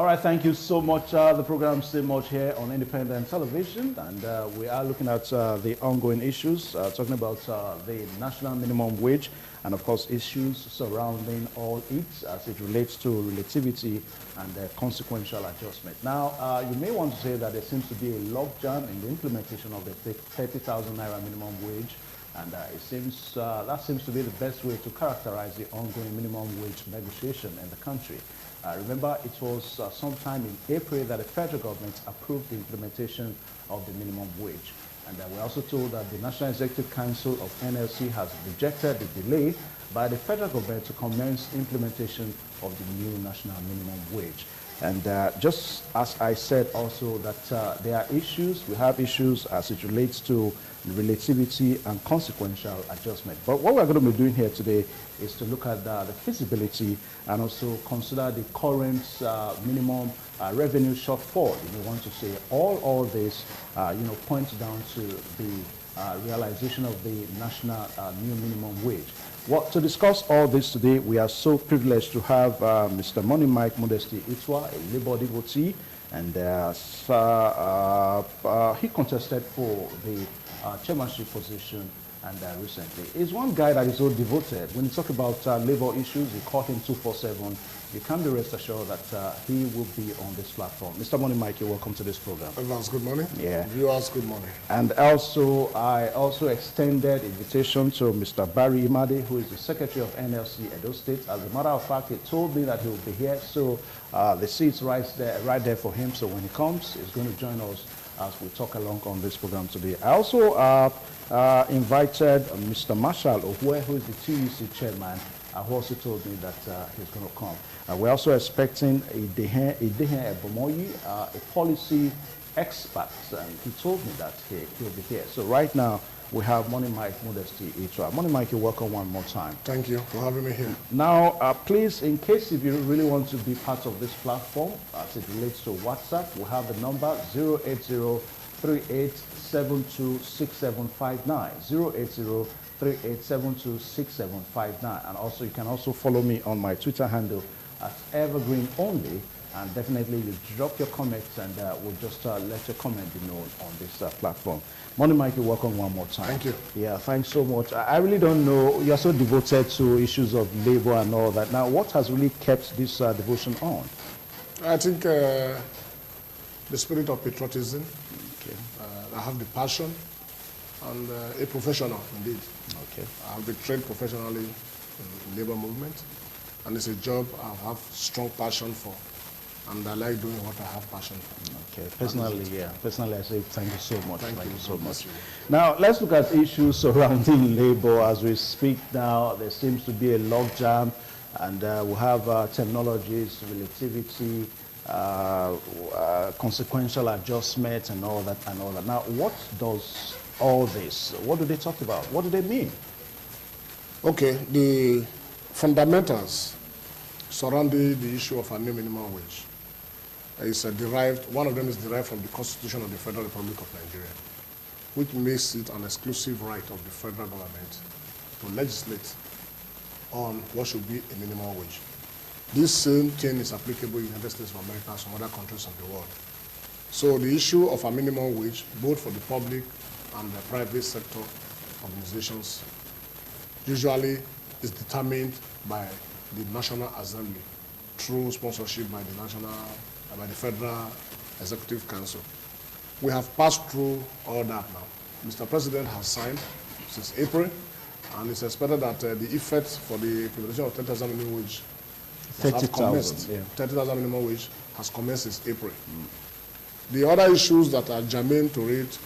All right, thank you so much. The program still much here on independent television, and we are looking at the ongoing issues, talking about the national minimum wage, and of course issues surrounding all it as it relates to relativity and consequential adjustment. Now, you may want to say that there seems to be a logjam in the implementation of the 30,000 naira minimum wage, and it seems that seems to be the best way to characterize the ongoing minimum wage negotiation in the country. Remember, it was sometime in April that the federal government approved the implementation of the minimum wage. And we're also told that the National Executive Council of NLC has rejected the delay by the federal government to commence implementation of the new national minimum wage. And just as I said also that there are issues, we have issues as it relates to relativity and consequential adjustment. But what we're going to be doing here today is to look at the feasibility and also consider the current minimum revenue shortfall. You want to say all this, points down to the realization of the national new minimum wage. To discuss all this today, we are so privileged to have Mr. Money Mike Modesty Itwa, a Labour devotee, and he contested for the chairmanship position and recently. He's one guy that is so devoted. When you talk about labor issues, you call him 247. You can be rest assured that he will be on this platform. Mr. Money Mike, you're welcome to this program. Advance, good morning. Yeah. Viewers, good morning. And also, I also extended invitation to Mr. Barry Imade, who is the Secretary of NLC Edo State. As a matter of fact, he told me that he will be here, so the seat's right there for him. So when he comes, he's going to join us as we talk along on this program today. I also invited Mr. Marshall Ohwe, who is the TUC chairman, who also told me that he's going to come. We're also expecting Idehen Ebomoyi, a policy expert, and he told me that he'll be here. So right now, we have Money Mike Modesty Itwa. Money Mike, you're welcome one more time. Thank you for having me here. Now, please, in case if you really want to be part of this platform, as it relates to WhatsApp, we have the number 08038726759, 08038726759, and also you can also follow me on my Twitter handle at Evergreen Only. And definitely you drop your comments and we'll just let your comment be known on this platform. Money Mike, you're welcome one more time. Thank you. Yeah, thanks so much. I really don't know, you're so devoted to issues of labor and all that. Now, what has really kept this devotion on? I think the spirit of patriotism. Okay. I have the passion and a professional indeed. Okay. I have been trained professionally in labor movement, and it's a job I have strong passion for. And I like doing what I have passion for. Okay, personally, yeah. Personally, I say thank you so much. Thank you so much. You. Now, let's look at issues surrounding labor. As we speak now, there seems to be a logjam, and we have terminologies, relativity, consequential adjustment, and all that, and all that. Now, what does all this, what do they talk about? What do they mean? Okay, the fundamentals surrounding the issue of a new minimum wage is one of them is derived from the Constitution of the Federal Republic of Nigeria, which makes it an exclusive right of the federal government to legislate on what should be a minimum wage. This same thing is applicable in the United States of America and some other countries of the world. So the issue of a minimum wage, both for the public and the private sector organizations, usually is determined by the National Assembly through sponsorship by the Federal Executive Council. We have passed through all that now. Mr. President has signed since April, and it's expected that the effect for the implementation of 30,000 minimum wage 30,000, yeah. 30,000 minimum wage has commenced since April. The other issues that are germane to it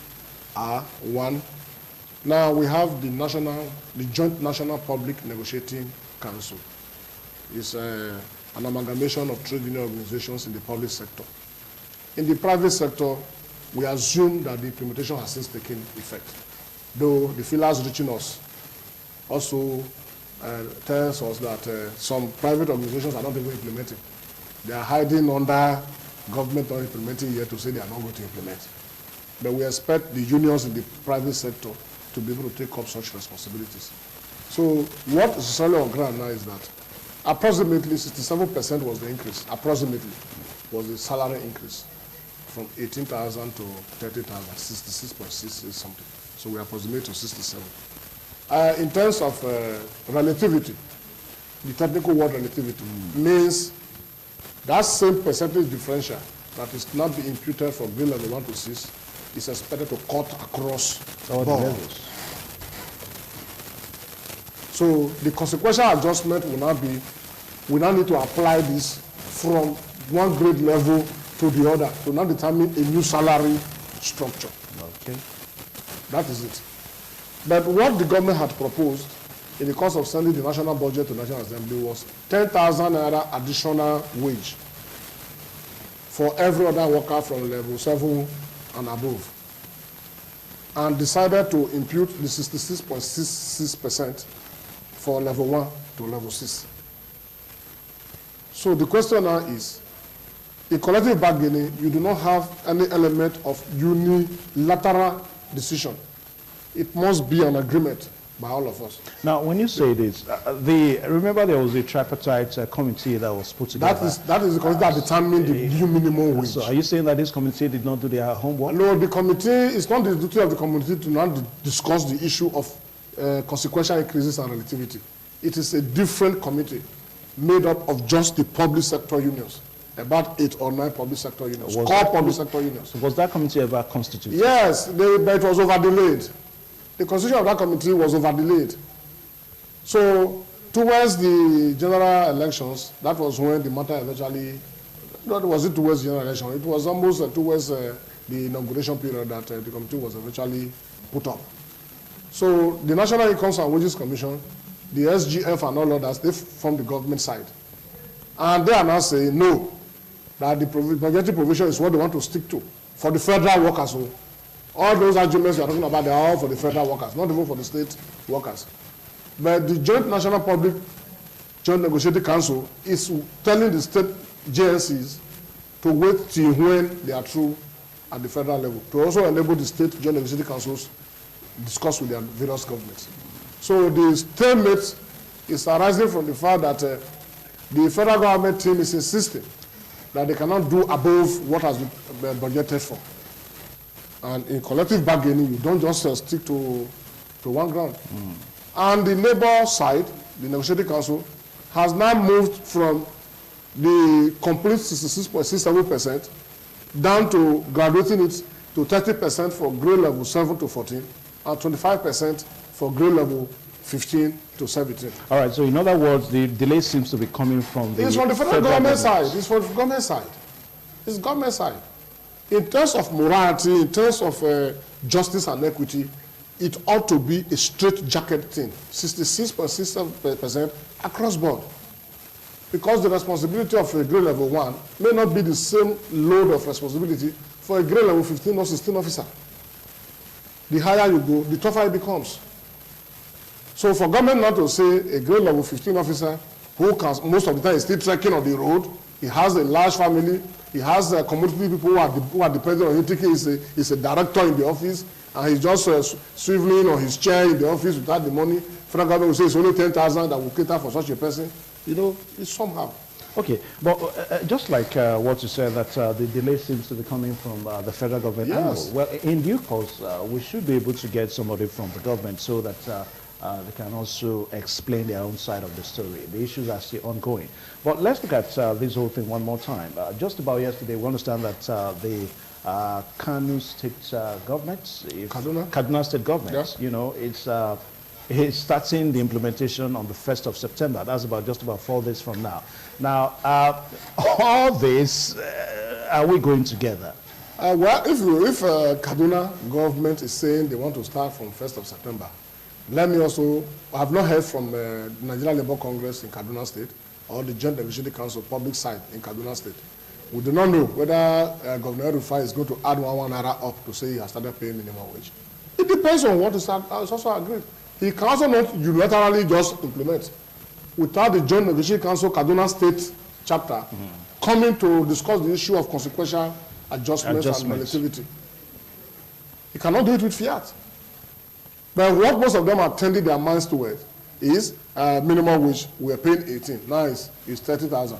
are, one, now we have the Joint National Public Negotiating Council. It's an amalgamation of trade union organizations in the public sector. In the private sector, we assume that the implementation has since taken effect, though the feelers reaching us also tells us that some private organizations are not even implementing. They are hiding under government not implementing yet to say they are not going to implement. But we expect the unions in the private sector to be able to take up such responsibilities. So what is necessarily on ground now is that approximately 67% was the increase, approximately. was the salary increase from 18,000 to 30,000, 66.6 something. So we approximate to 67. In terms of relativity, the technical word relativity means that same percentage differential that is not be imputed from grade level 1 to 6 is expected to cut across all the levels. So the consequential adjustment will now be, we now need to apply this from one grade level to the other to now determine a new salary structure. Okay. That is it. But what the government had proposed in the course of sending the national budget to National Assembly was 10,000 naira additional wage for every other worker from level 7 and above, and decided to impute the 66.66% for level 1 to level 6. So the question now is, in collective bargaining, you do not have any element of unilateral decision. It must be an agreement by all of us. Now, when you say this, remember there was a tripartite committee that was put together. That is the committee that determined the new minimum wage. So are you saying that this committee did not do their homework? No, the committee, it's not the duty of the committee to now discuss the issue of consequential increases and relativity. It is a different committee made up of just the public sector unions, about 8 or 9 public sector unions, core public sector unions. Was that committee ever constituted? Yes, but it was over-delayed. The constitution of that committee was over-delayed. So towards the general elections, that was when the matter eventually, not was it towards the general election, it was almost towards the inauguration period that the committee was eventually put up. So the National Incomes and Wages Commission, the SGF and all others, they formed the government side. And they are now saying no, that the budgetary provision is what they want to stick to for the federal workers. So all those arguments we are talking about, they are all for the federal workers, not even for the state workers. But the Joint National Public Joint Negotiating Council is telling the state JNCs to wait till when they are through at the federal level, to also enable the state Joint Negotiating Councils discuss with their various governments. So the stalemate is arising from the fact that the federal government team is insisting that they cannot do above what has been budgeted for. And in collective bargaining, you don't just stick to one ground. And the labor side, the negotiating council, has now moved from the complete 66.67% down to graduating it to 30% for grade level 7 to 14 and 25% for grade level 15 to 17. All right, so in other words, the delay seems to be coming from the... It's from the federal government side. It's from the government side. It's government side. In terms of morality, in terms of justice and equity, it ought to be a straight-jacket thing, 66.67% across board. Because the responsibility of a grade level 1 may not be the same load of responsibility for a grade level 15 or 16 officer. The higher you go, the tougher it becomes. So for government not to say a grade level 15 officer who can, most of the time is still trekking on the road, he has a large family, he has community people who are dependent on him, he's a director in the office, and he's just swiveling on his chair in the office without the money. Federal government will say it's only 10,000 that will cater for such a person. You know, it's somehow. Okay, but just like what you said, that the delay seems to be coming from the federal government. Yes. Well, in due course, we should be able to get somebody from the government so that they can also explain their own side of the story. The issues are still ongoing. But let's look at this whole thing one more time. Just about yesterday, we understand that the Kano State government, Kaduna State government, you know, it's starting the implementation on the 1st of September. That's just about 4 days from now. Now, all this, are we going together? Well, if Kaduna government is saying they want to start from 1st of September, let me also, I have not heard from the Nigerian Labour Congress in Kaduna State or the Joint Negotiating Council public side in Kaduna State. We do not know whether Governor Rufai is going to add one naira up to say he has started paying minimum wage. It depends on what is also agreed. He can also not unilaterally just implement. Without the Joint Negotiating Council Kaduna State chapter coming to discuss the issue of consequential adjustments and relativity. He cannot do it with fiat. But what most of them are tending their minds toward is minimum wage. We are paying 18. Now it's 30,000.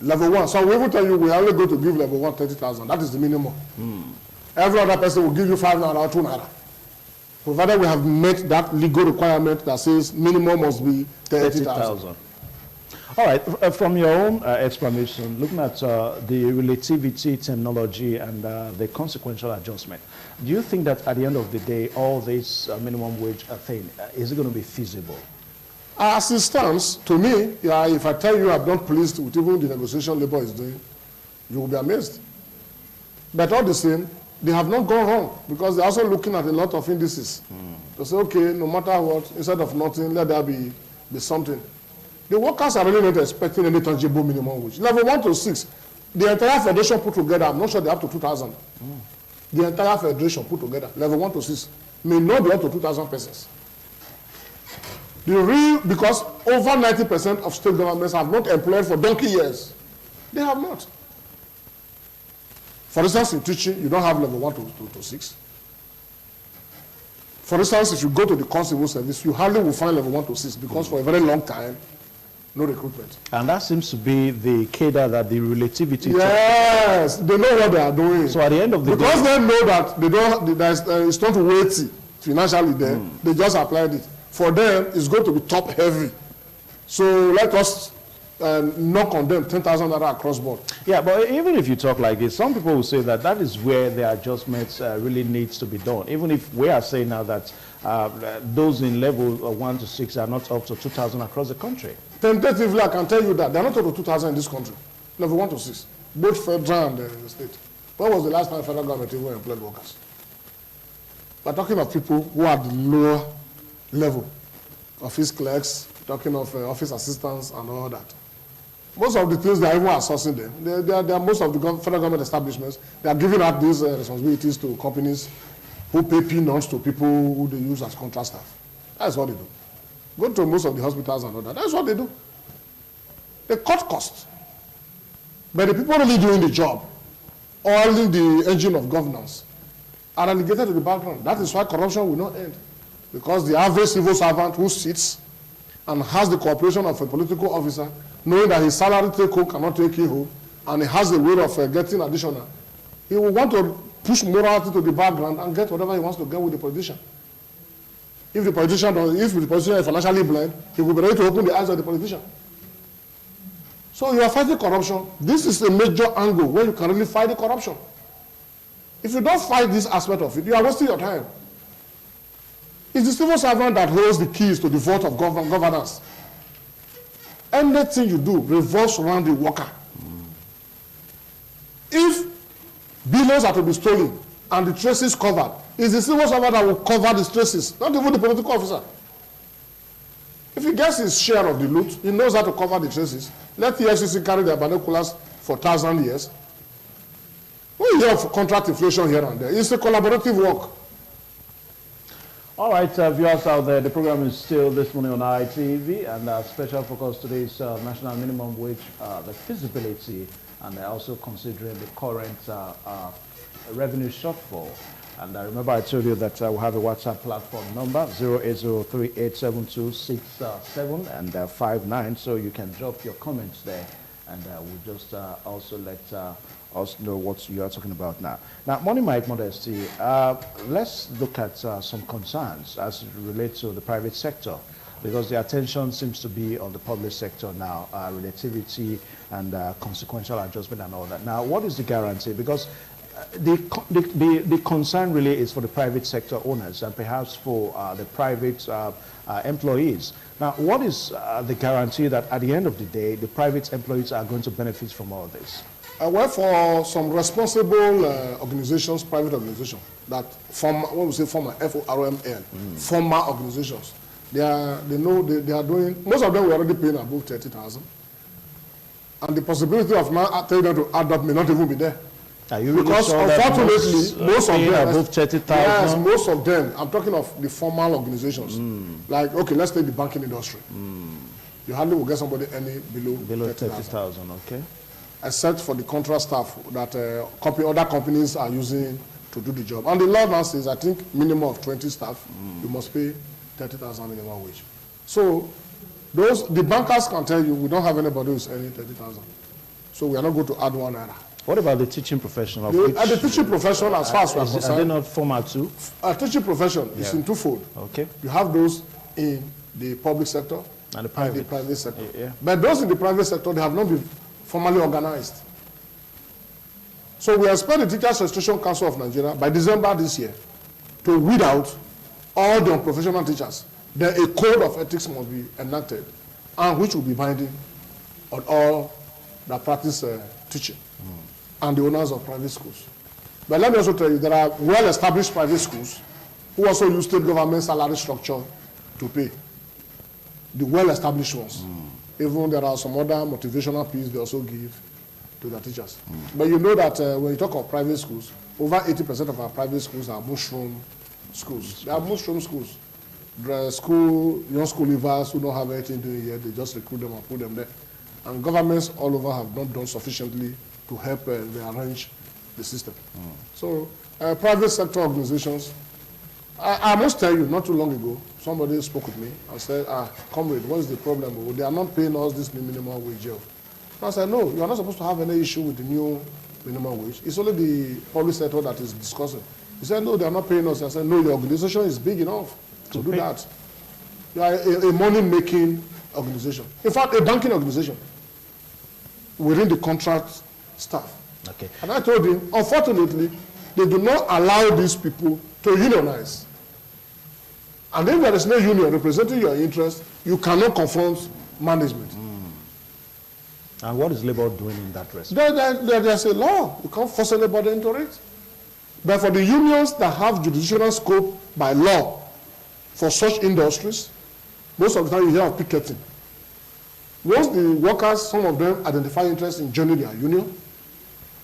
Level 1. So we will tell you we are only going to give level 1 30,000. That is the minimum. Every other person will give you 5 naira or 2 naira. Provided we have met that legal requirement that says minimum must be 30,000. All right, from your own explanation, looking at the relativity terminology and the consequential adjustment, do you think that at the end of the day, all this minimum wage thing, is it going to be feasible? As it stands, to me, yeah, if I tell you I'm not pleased with even the negotiation Labour is doing, you will be amazed. But all the same, they have not gone wrong because they're also looking at a lot of indices. To say, okay, no matter what, instead of nothing, let there be something. The workers are really not expecting any tangible minimum wage. Level 1 to 6, the entire federation put together, I'm not sure they're up to 2,000. The entire federation put together, level 1 to 6, may not be up to 2,000 persons. Because over 90% of state governments have not employed for donkey years. They have not. For instance, in teaching, you don't have level 1 to 6. For instance, if you go to the constable service, you hardly will find level 1 to 6 because for a very long time, no recruitment. And that seems to be the cadre that the relativity... Yes, they know what they are doing. So at the end of the day... Because they know that they don't, it's not weighty financially there, they just applied it. For them, it's going to be top heavy. So let us knock on them 10,000 naira across board. Yeah, but even if you talk like this, some people will say that that is where the adjustments really needs to be done. Even if we are saying now that those in level 1 to 6 are not up to 2,000 across the country. Tentatively, I can tell you that they're not up to 2,000 in this country. Level 1 to 6, both federal and state. When was the last time federal government even employed workers? We're talking of people who are the lower level, office clerks, talking of office assistants and all that. Most of the things they are even outsourcing them. They are most of the federal government establishments, they are giving out these responsibilities to companies who pay peanuts to people who they use as contract staff. That's what they do. Go to most of the hospitals and all that. That's what they do. They cut costs. But the people really doing the job, oiling the engine of governance, are relegated to the background. That is why corruption will not end. Because the average civil servant who sits and has the cooperation of a political officer, knowing that his salary take home cannot take him home, and he has the way of getting additional, he will want to push morality to the background and get whatever he wants to get with the politician. If the politician is financially blind, he will be ready to open the eyes of the politician. So you are fighting corruption. This is a major angle where you can really fight the corruption. If you don't fight this aspect of it, you are wasting your time. It's the civil servant that holds the keys to the vault of governance. Anything you do revolves around the worker. If billions are to be stolen and the traces covered, it's the civil servant that will cover the traces, not even the political officer. If he gets his share of the loot, he knows how to cover the traces. Let the FCC carry their binoculars for 1,000 years. We hear of contract inflation here and there. It's a collaborative work. All right, viewers out there, the program is still this morning on ITV, and our special focus today is national minimum wage, the feasibility, and also considering the current revenue shortfall. And remember, I told you that we have a WhatsApp platform number, 080387267 and 59, so you can drop your comments there, and we'll just also let us know what you are talking about now. Now, Money Mike Modesty, let's look at some concerns as it relates to the private sector, because the attention seems to be on the public sector now, relativity and consequential adjustment and all that. Now, what is the guarantee? Because the concern really is for the private sector owners and perhaps for the private employees. Now, what is the guarantee that at the end of the day, the private employees are going to benefit from all this? Well, for some responsible organizations, private organizations, that former, when we say former, F-O-R-M-L, former organizations, they are doing, most of them were already paying above 30,000. And the possibility of now telling them to add up may not even be there. Because unfortunately, most of them, above 30,000. Yes, most of them, I'm talking of the formal organizations. Like, okay, let's take the banking industry. You hardly will get somebody any below 30,000, okay. Except for the contract staff that other companies are using to do the job. And the law now says, I think, minimum of 20 staff, you must pay 30,000 minimum wage. So the bankers can tell you, we don't have anybody who's earning 30,000. So we are not going to add 1 naira. What about the teaching profession? The teaching profession, as far as we are concerned, are they not formal too? Teaching profession is in twofold. Okay. You have those in the public sector And the private, sector. Yeah. But those in the private sector, they have not been formally organized. So we expect the Teachers Registration Council of Nigeria by December this year to weed out all the unprofessional teachers. Then a code of ethics must be enacted, and which will be binding on all that practice teaching and the owners of private schools. But let me also tell you, there are well-established private schools who also use state government salary structure to pay. The well-established ones. Even there are some other motivational fees they also give to their teachers. But you know that when you talk of private schools, over 80% of our private schools are mushroom schools. They are mushroom schools. The young school leavers who don't have anything doing yet, they just recruit them and put them there. And governments all over have not done sufficiently to help rearrange the system. So private sector organizations, I must tell you, not too long ago, somebody spoke with me and said, comrade, what is the problem? Well, they are not paying us this minimum wage. And I said, no, you are not supposed to have any issue with the new minimum wage. It's only the public sector that is discussing. He said, no, they are not paying us. I said, no, your organization is big enough to do that. You are a money-making organization. In fact, a banking organization within the contract staff. Okay. And I told him, unfortunately, they do not allow these people to unionize. And if there is no union representing your interest, you cannot confront management. And what is Labour doing in that respect? There's a law. You can't force anybody into it. But for the unions that have jurisdictional scope by law for such industries, most of the time you hear of picketing. Once the workers, some of them identify interest in joining their union,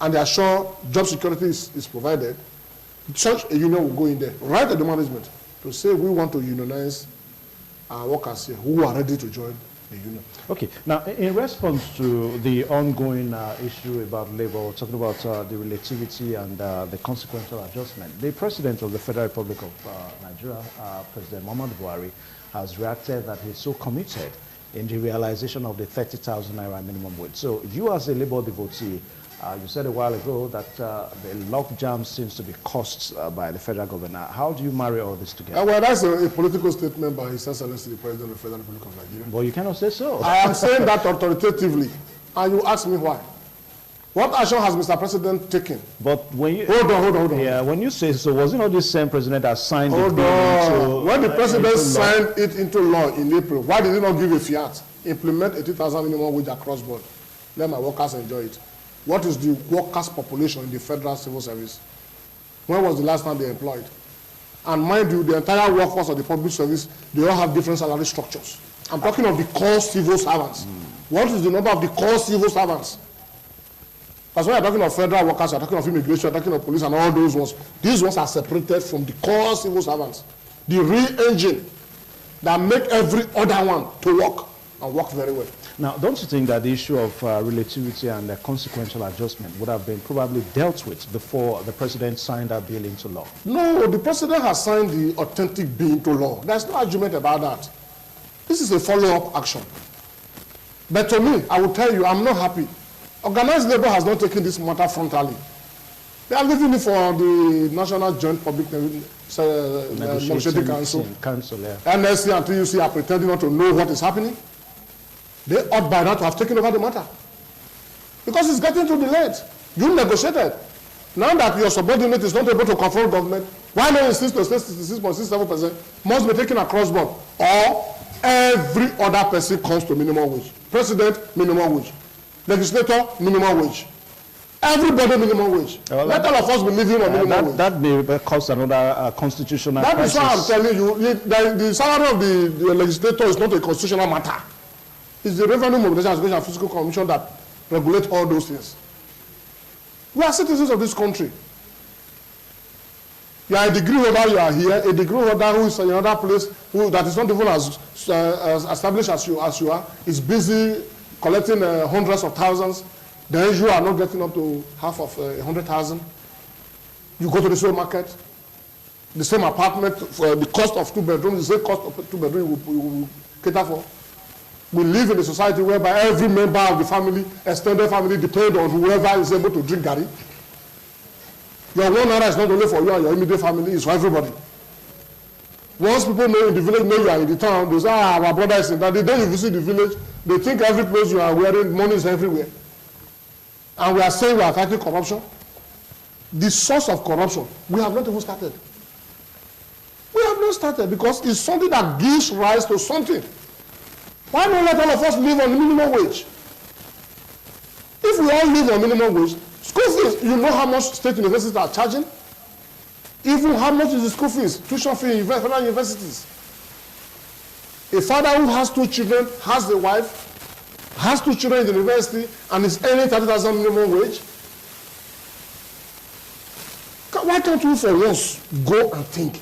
and they are sure job security is provided, such a union will go in there, right at the management, to say we want to unionize our workers here who are ready to join the union. Okay. Now, in response to the ongoing issue about labor, talking about the relativity and the consequential adjustment, the President of the Federal Republic of Nigeria, President Muhammadu Buhari, has reacted that he's so committed in the realization of the 30,000 naira minimum wage. So you as a labor devotee, you said a while ago that the logjam seems to be caused by the federal government. How do you marry all this together? Well, that's a political statement by His Excellency, the President of the Federal Republic of Nigeria. Well, you cannot say so. I am saying that authoritatively, and you ask me why. What action has Mr. President taken? But when you... Hold on. Yeah, when you say so, was it not this same president that signed it? Hold on. When the president signed it into law in April, why did he not give a fiat? Implement 80,000 minimum wage across board. Let my workers enjoy it. What is the workers' population in the federal civil service? When was the last time they employed? And mind you, the entire workforce of the public service, they all have different salary structures. I'm talking of the core civil servants. What is the number of the core civil servants? That's why I'm talking of federal workers, I'm talking of immigration, I'm talking of police and all those ones. These ones are separated from the core civil servants. The real engine that make every other one to work and work very well. Now, don't you think that the issue of relativity and consequential adjustment would have been probably dealt with before the president signed that bill into law? No, the president has signed the authentic bill into law. There's no argument about that. This is a follow-up action. But to me, I will tell you, I'm not happy. Organized labor has not taken this matter frontally. They are leaving it for the National Joint Public Negotiating Council. NSC and TUC are pretending not to know what is happening. They ought by now to have taken over the matter. Because it's getting too delayed. You negotiated. Now that your subordinate is not able to confront government, why not insist to say 66.67% must be taken across board? Or every other person comes to minimum wage. President, minimum wage. Legislator, minimum wage. Everybody minimum wage. Well, let all of us be living on minimum wage. That may cause another constitutional crisis. That is why I'm telling you, the salary of the legislator is not a constitutional matter. It's the Revenue Mobilization Association and Fiscal Commission that regulate all those things. We are citizens of this country. You are a degree holder, you are here. A degree holder who is in another place, that is not even as established as you are, is busy collecting hundreds of thousands. Then you are not getting up to half of 100,000. You go to the supermarket, the same apartment, for the cost of 2 bedrooms, the same cost of 2 bedrooms you will cater for. We live in a society whereby every member of the family, extended family, depend on whoever is able to drink garri. Your 1 naira is not only for you and your immediate family, it's for everybody. Once people know in the village, know you are in the town, they say, our brother is in that. The day you visit the village, they think every place you are wearing, money is everywhere. And we are saying we are fighting corruption. The source of corruption, we have not even started. We have not started because it's something that gives rise to something. Why not let all of us live on minimum wage? If we all live on minimum wage, school fees, you know how much state universities are charging? Even how much is the school fees, tuition fee in federal universities? A father who has 2 children, has a wife, has 2 children in the university, and is earning 30,000 minimum wage. Why can't we for once go and think?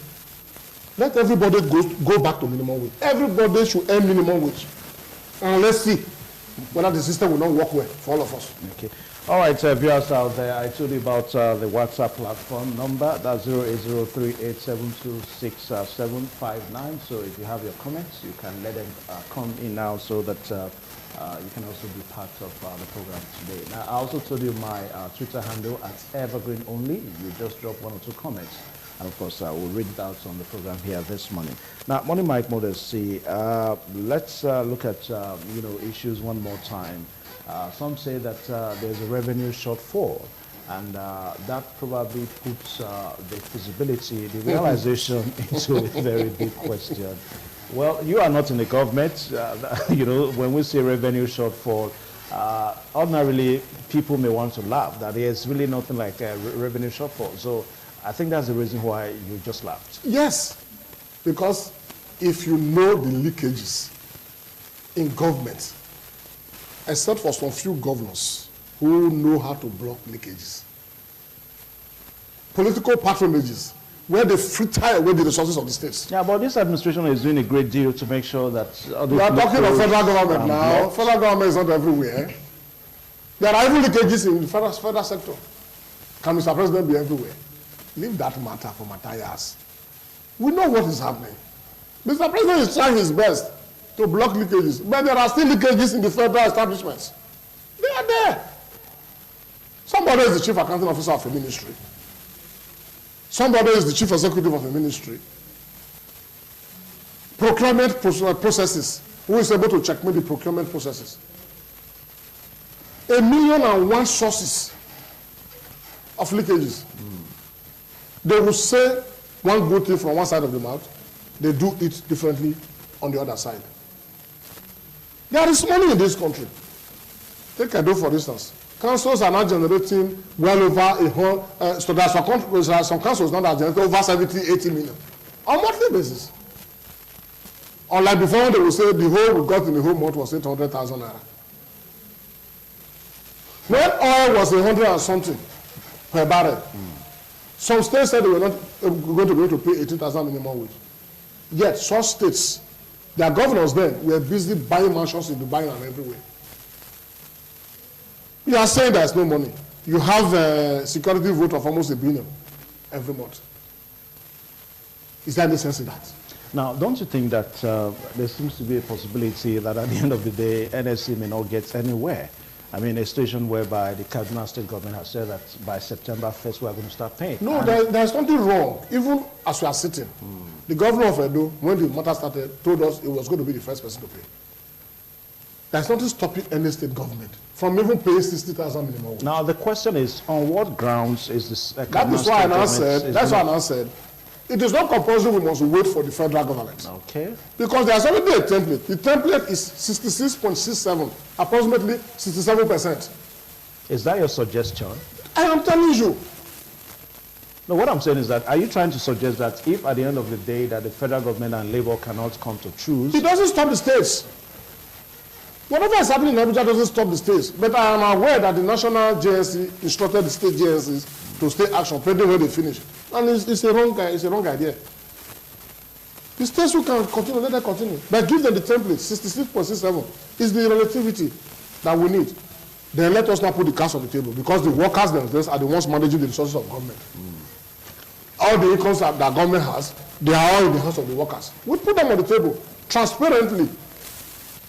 Let everybody go back to minimum wage. Everybody should earn minimum wage. And let's see whether the system will not work well for all of us. Okay. All right, viewers out there, I told you about the WhatsApp platform number. That's 0803-872-6759. So if you have your comments, you can let them come in now so that you can also be part of the program today. Now, I also told you my Twitter handle at Evergreen Only. You just drop 1 or 2 comments. And of course, we'll read it out on the program here this morning. Now, Morning Mike Modesty, let's look at issues one more time. Some say that there's a revenue shortfall, and that probably puts the feasibility, the realization into a very big question. Well, you are not in the government. When we say revenue shortfall, ordinarily people may want to laugh that there's really nothing like a revenue shortfall. So I think that's the reason why you just laughed. Yes, because if you know the leakages in government, except for some few governors who know how to block leakages, political patronages, where they fritter away the resources of the states. Yeah, but this administration is doing a great deal to make sure that... We are talking of federal government now. Federal government is not everywhere. There are even leakages in the federal sector. Can Mr. President be everywhere? Leave that matter for Matthias. We know what is happening. Mr. President is trying his best to block leakages, but there are still leakages in the federal establishments. They are there. Somebody is the chief accounting officer of a ministry. Somebody is the chief executive of a ministry. Procurement processes. Who is able to checkmate the procurement processes? 1,000,001 sources of leakages. They will say one good thing from one side of the mouth. They do it differently on the other side. There is money in this country. Take Edo, for instance. Councils are now generating well over so there are some councils now that generate over 70, 80 million on a monthly basis. Unlike before, they will say the whole we got in the whole month was 800,000 naira. When oil was 100 and something per barrel, some states said they were not going to be able to pay 18,000 minimum wage. Yet, such states, their governors then were busy buying mansions in Dubai and everywhere. You are saying there's no money. You have a security vote of almost $1 billion every month. Is there any sense in that? Now, don't you think that there seems to be a possibility that at the end of the day, NSC may not get anywhere? I mean, a situation whereby the Kaduna State government has said that by September 1st, we are going to start paying. No, there's something wrong. Even as we are sitting, the governor of Edo, when the matter started, told us he was going to be the first person to pay. There's nothing stopping any state government from even paying 60,000 minimum wage. Now, the question is, on what grounds is this? That is why I now said, that's why I now said, it is not compulsory we must wait for the federal government. Okay. Because there's already a template. The template is 66.67, approximately 67%. Is that your suggestion? I am telling you. No, what I'm saying is that, are you trying to suggest that if at the end of the day that the federal government and Labour cannot come to truce? It doesn't stop the states. Whatever is happening in Abuja doesn't stop the states. But I am aware that the national JSC instructed the state JSCs to stay action pending when they finish. And it's a wrong idea. The states who can continue, let them continue. But give them the template, 66.67 is the relativity that we need. Then let us not put the cards on the table, because the workers themselves are the ones managing the resources of government. All the incomes that government has, they are all in the hands of the workers. We put them on the table transparently.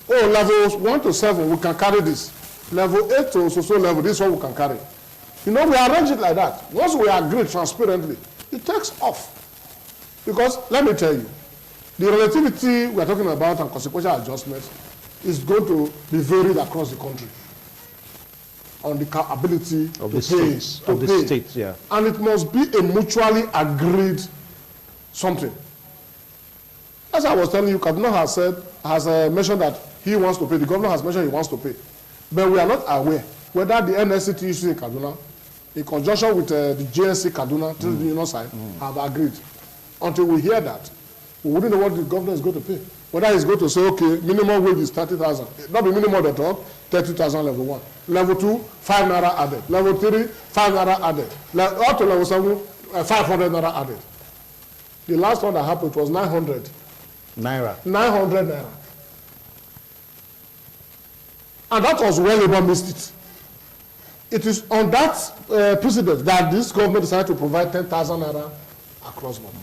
oh, levels 1 to 7, we can carry this. Level 8 to so level, this one we can carry. You know, we arrange it like that. Once we agree transparently, it takes off. Because, let me tell you, the relativity we are talking about and consequential adjustments is going to be varied across the country on the ability of to the states, pay. of the states, yeah. And it must be a mutually agreed something. As I was telling you, Kaduna has mentioned that he wants to pay. The governor has mentioned he wants to pay. But we are not aware whether the NSCT in Kaduna, in conjunction with the JNC Kaduna, to the union side, have agreed. Until we hear that, we wouldn't know what the governor is going to pay. Whether he's going to say, okay, minimum wage is 30,000. Not the minimum at all, 30,000 level 1. Level 2, 5 naira added. Level 3, 5 naira added. Up to level 7, 500 naira added. The last one that happened was 900. Naira. 900 naira. And that was where Labour missed it. It is on that precedent that this government decided to provide 10,000 naira across board.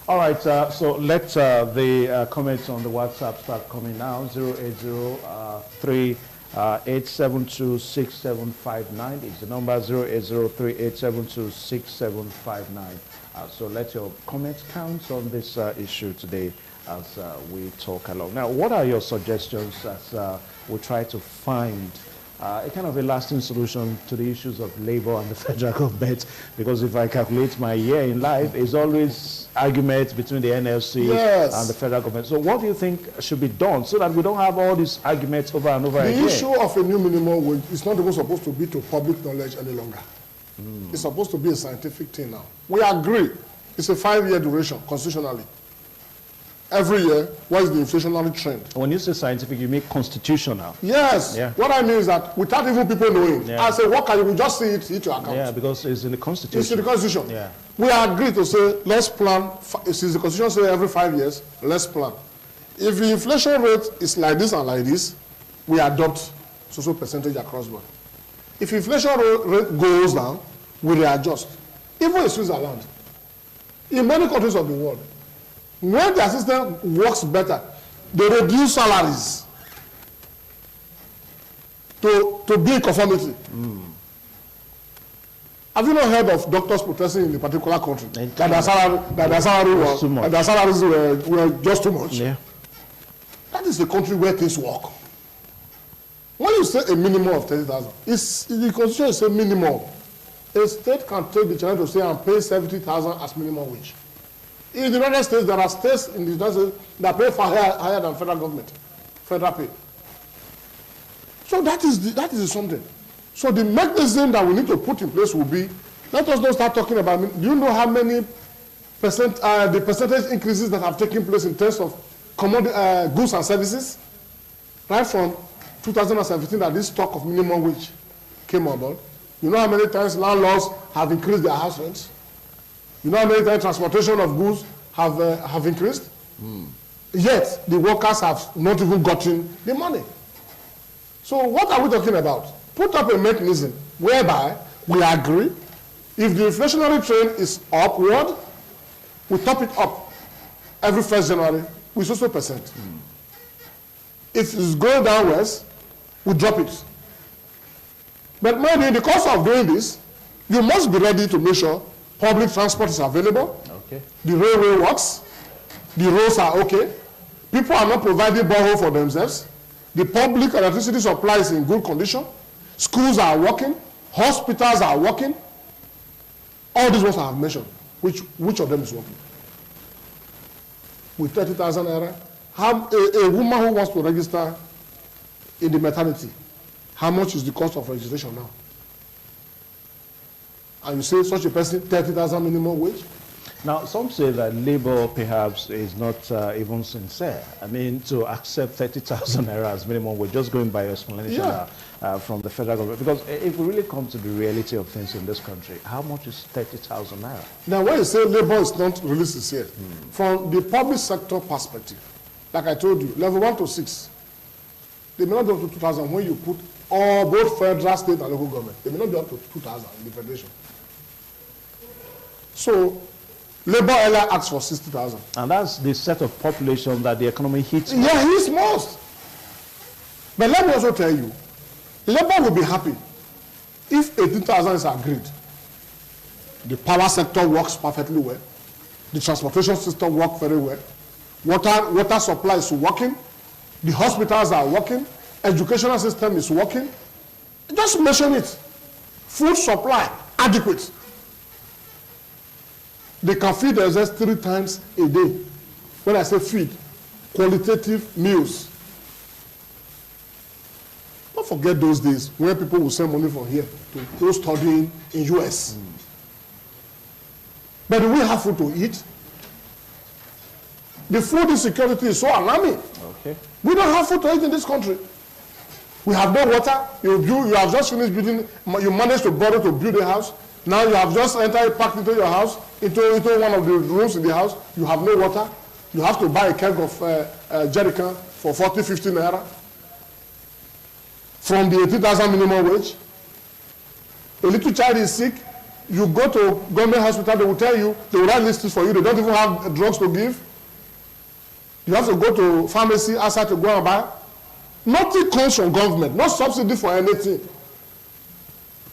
All right, so let the comments on the WhatsApp start coming now. 08038726759 is the number. 08038726759. So let your comments count on this issue today as we talk along. Now, what are your suggestions as we try to find a kind of a lasting solution to the issues of labor and the federal government? Because if I calculate my year in life, it's always arguments between the NLC and the federal government. So what do you think should be done so that we don't have all these arguments over and over again? The issue of a new minimum wage is not even supposed to be to public knowledge any longer. It's supposed to be a scientific thing now. We agree. It's a 5-year duration constitutionally. Every year, what is the inflationary trend? When you say scientific, you mean constitutional? Yes. Yeah. What I mean is that without even people knowing, I say, what can you just see it hit your account? Yeah, because it's in the Constitution. It's in the Constitution. Yeah. We agree to say, let's plan, since the Constitution says every 5 years, let's plan. If the inflation rate is like this and like this, we adopt so percentage across board. If inflation rate goes down, we readjust. Even in Switzerland, in many countries of the world, when the system works better, they reduce salaries to be in conformity. Have you not heard of doctors protesting in a particular country? That their salaries were just too much? Yeah. That is the country where things work. When you say a minimum of 30,000, the Constitution is a minimum. A state can take the challenge to say and pay 70,000 as minimum wage. In the United States, there are states in the United States that pay far higher than federal government, federal pay. So that is something. So the mechanism that we need to put in place will be, let us not start talking about, do you know how many the percentage increases that have taken place in terms of goods and services? Right from 2017 that this talk of minimum wage came on board. You know how many times landlords have increased their house rents? You know how many times transportation of goods have increased? Yet, the workers have not even gotten the money. So what are we talking about? Put up a mechanism whereby we agree, if the inflationary trend is upward, we top it up every 1st January with so percent. If it's going downwards, we drop it. But mind you, in the course of doing this, you must be ready to make sure public transport is available, the railway works, the roads are okay, people are not providing borehole for themselves, the public electricity supply is in good condition, schools are working, hospitals are working. All these ones I have mentioned, which of them is working? With 30,000 naira, a woman who wants to register in the maternity, how much is the cost of registration now? And you say such a person 30,000 minimum wage? Now, some say that labor perhaps is not even sincere. I mean, to accept 30,000 naira as minimum wage, just going by your explanation from the federal government. Because if we really come to the reality of things in this country, how much is 30,000 naira? Now, when you say labor is not really sincere, from the public sector perspective, like I told you, level 1 to 6, they may not be up to 2,000 when you put both federal, state, and local government. They may not be up to 2,000 in the federation. So, Labor earlier asked for 60,000. And that's the set of population that the economy hits. Yeah, hits most. But let me also tell you, labor will be happy if 18,000 is agreed. The power sector works perfectly well. The transportation system works very well. Water supply is working. The hospitals are working. Educational system is working. Just mention it. Food supply, adequate. They can feed themselves 3 times a day. When I say feed, qualitative meals. Don't forget those days when people will send money from here to go studying in US. But do we have food to eat? The food insecurity is so alarming. Okay. We don't have food to eat in this country. We have no water. You have just finished building, you managed to borrow to build a house. Now you have just entered, packed into your house, into one of the rooms in the house. You have no water. You have to buy a keg of jerrycan for 40, 50 naira. From the 18,000 minimum wage. A little child is sick. You go to government hospital, they will tell you, they will write lists for you. They don't even have drugs to give. You have to go to pharmacy outside to go and buy. Nothing comes from government, no subsidy for anything.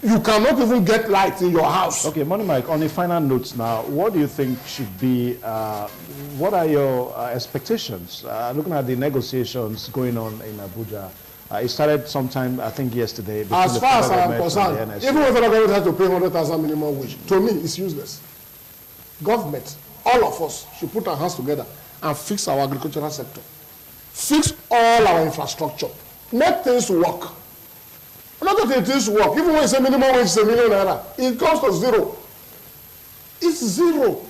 You cannot even get light in your house. Okay, Money Mike, on the final notes now, what do you think should be, what are your expectations? Looking at the negotiations going on in Abuja, it started sometime, I think, yesterday. As far as I'm concerned, even if the federal government has to pay 100,000 minimum wage, to me, it's useless. Government, all of us, should put our hands together and fix our agricultural sector. Fix all our infrastructure. Make things work. Not that things work. Even when it's a minimum wage, it's a million naira. It comes to zero. It's zero.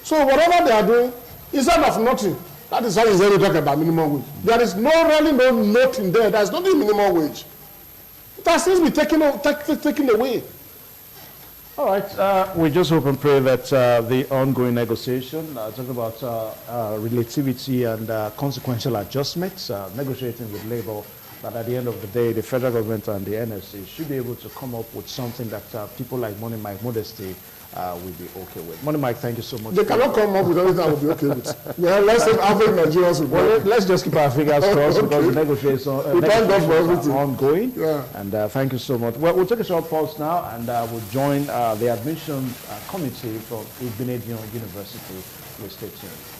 So whatever they are doing, instead of nothing, that is why he's only talking about minimum wage. There is really no nothing there. There is nothing minimum wage. It has since been taken away. All right, we just hope and pray that the ongoing negotiation, talking about relativity and consequential adjustments, negotiating with labor, that at the end of the day, the federal government and the NSC should be able to come up with something that people like Money Mike Modesty will be okay with. Money Mike, thank you so much. They cannot come up with anything I will be okay with. Well, let's say average Nigerians will be well, let's just keep our fingers crossed okay. because the negotiations are ongoing. Yeah. And thank you so much. Well, we'll take a short pause now and we'll join the admission committee from Igbinedion University. Please stay tuned.